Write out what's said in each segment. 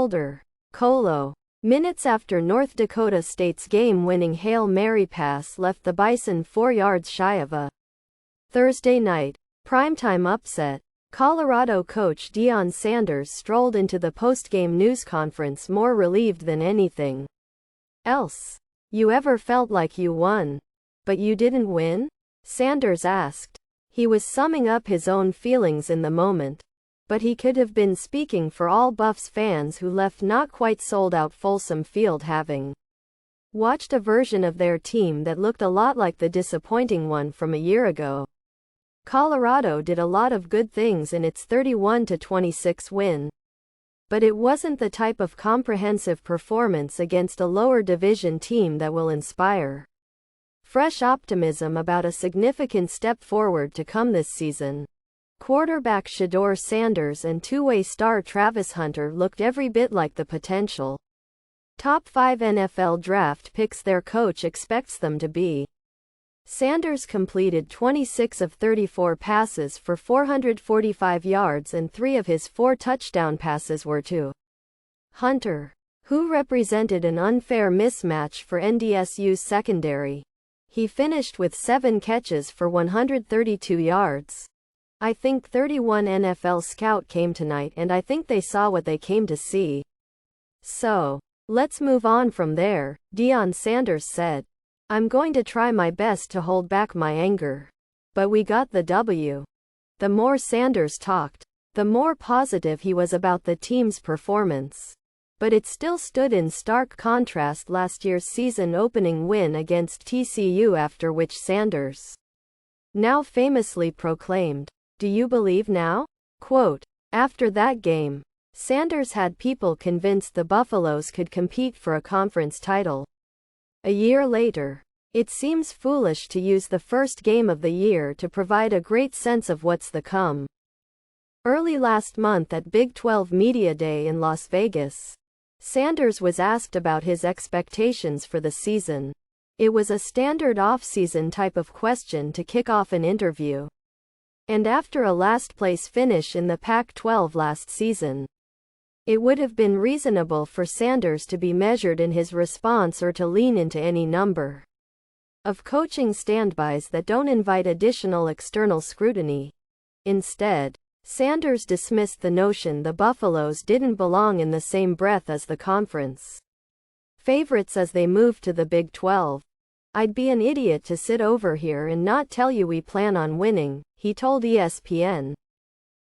Boulder, Colo. Minutes after North Dakota State's game-winning Hail Mary pass left the Bison 4 yards shy of a Thursday night primetime upset, Colorado coach Deion Sanders strolled into the postgame news conference more relieved than anything else. "You ever felt like you won, but you didn't win?" Sanders asked. He was summing up his own feelings in the moment, but he could have been speaking for all Buffs fans who left not quite sold out Folsom Field having watched a version of their team that looked a lot like the disappointing one from a year ago. Colorado did a lot of good things in its 31-26 win, but it wasn't the type of comprehensive performance against a lower division team that will inspire fresh optimism about a significant step forward to come this season. Quarterback Shedeur Sanders and two-way star Travis Hunter looked every bit like the potential top 5 NFL draft picks their coach expects them to be. Sanders completed 26 of 34 passes for 445 yards, and 3 of his 4 touchdown passes were to Hunter, who represented an unfair mismatch for NDSU's secondary. He finished with 7 catches for 132 yards. "I think 31 NFL scout came tonight and I think they saw what they came to see. So, let's move on from there," Deion Sanders said. "I'm going to try my best to hold back my anger. But we got the W." The more Sanders talked, the more positive he was about the team's performance. But it still stood in stark contrast last year's season-opening win against TCU, after which Sanders now famously proclaimed, "Do you believe now?" Quote, "After that game, Sanders had people convinced the Buffaloes could compete for a conference title. A year later, it seems foolish to use the first game of the year to provide a great sense of what's to come." Early last month at Big 12 Media Day in Las Vegas, Sanders was asked about his expectations for the season. It was a standard off-season type of question to kick off an interview. And after a last-place finish in the Pac-12 last season, it would have been reasonable for Sanders to be measured in his response or to lean into any number of coaching standbys that don't invite additional external scrutiny. Instead, Sanders dismissed the notion the Buffaloes didn't belong in the same breath as the conference favorites as they moved to the Big 12. "I'd be an idiot to sit over here and not tell you we plan on winning," he told ESPN.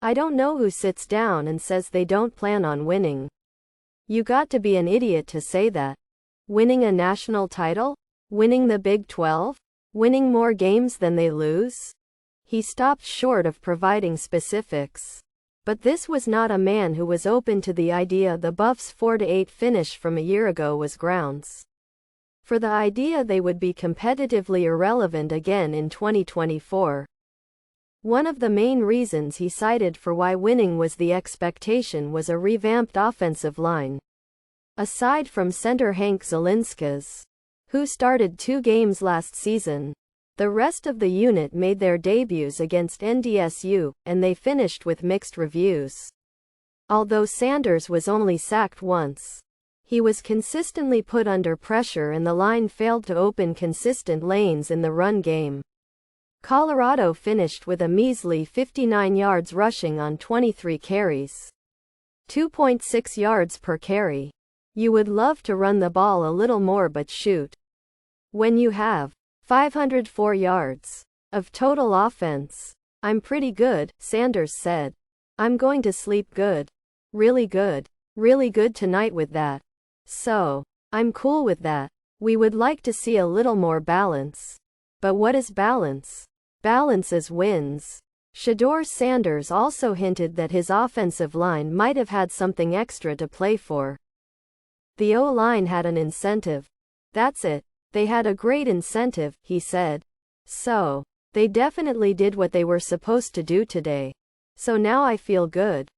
"I don't know who sits down and says they don't plan on winning. You got to be an idiot to say that. Winning a national title? Winning the Big 12? Winning more games than they lose?" He stopped short of providing specifics. But this was not a man who was open to the idea the Buffs' 4-8 finish from a year ago was grounds for the idea they would be competitively irrelevant again in 2024. One of the main reasons he cited for why winning was the expectation was a revamped offensive line. Aside from center Hank Zielinskis, who started 2 games last season, the rest of the unit made their debuts against NDSU, and they finished with mixed reviews. Although Sanders was only sacked once, he was consistently put under pressure and the line failed to open consistent lanes in the run game. Colorado finished with a measly 59 yards rushing on 23 carries. 2.6 yards per carry. You would love to run the ball a little more, but shoot. When you have 504 yards of total offense, I'm pretty good, Sanders said. I'm going to sleep good. Really good tonight with that. So, I'm cool with that. We would like to see a little more balance. But what is balance? Balance is wins. Shedeur Sanders also hinted that his offensive line might have had something extra to play for. The O-line had an incentive. That's it. They had a great incentive, he said. So, they definitely did what they were supposed to do today. So now I feel good.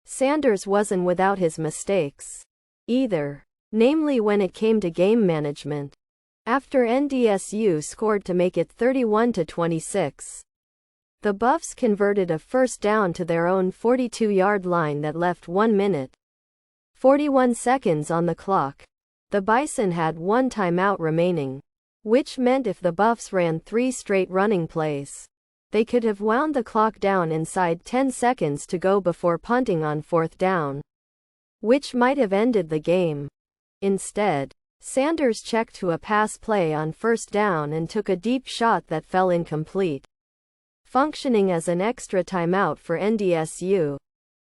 Sanders wasn't without his mistakes either, namely when it came to game management. After NDSU scored to make it 31-26, the Buffs converted a first down to their own 42-yard line that left 1 minute 41 seconds on the clock. The Bison had one timeout remaining, which meant if the Buffs ran 3 straight running plays, they could have wound the clock down inside 10 seconds to go before punting on 4th down, which might have ended the game. Instead, Sanders checked to a pass play on 1st down and took a deep shot that fell incomplete, functioning as an extra timeout for NDSU.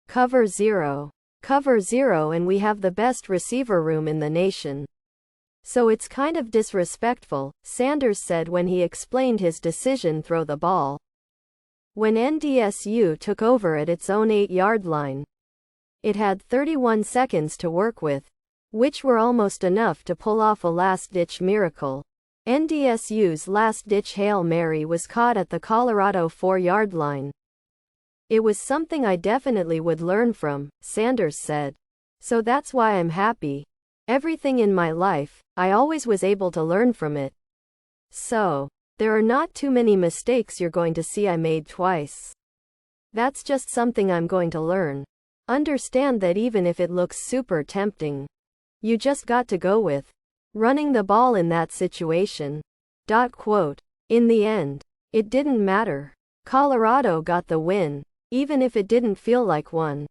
Cover 0. Cover 0, and we have the best receiver room in the nation. So it's kind of disrespectful, Sanders said when he explained his decision throw the ball when NDSU took over at its own 8-yard line. It had 31 seconds to work with, which were almost enough to pull off a last-ditch miracle. NDSU's last-ditch Hail Mary was caught at the Colorado 4-yard line. It was something I definitely would learn from, Sanders said. So that's why I'm happy. Everything in my life, I always was able to learn from it. So, there are not too many mistakes you're going to see I made twice. That's just something I'm going to learn. Understand that even if it looks super tempting, you just got to go with running the ball in that situation. In the end, it didn't matter. Colorado got the win, even if it didn't feel like one.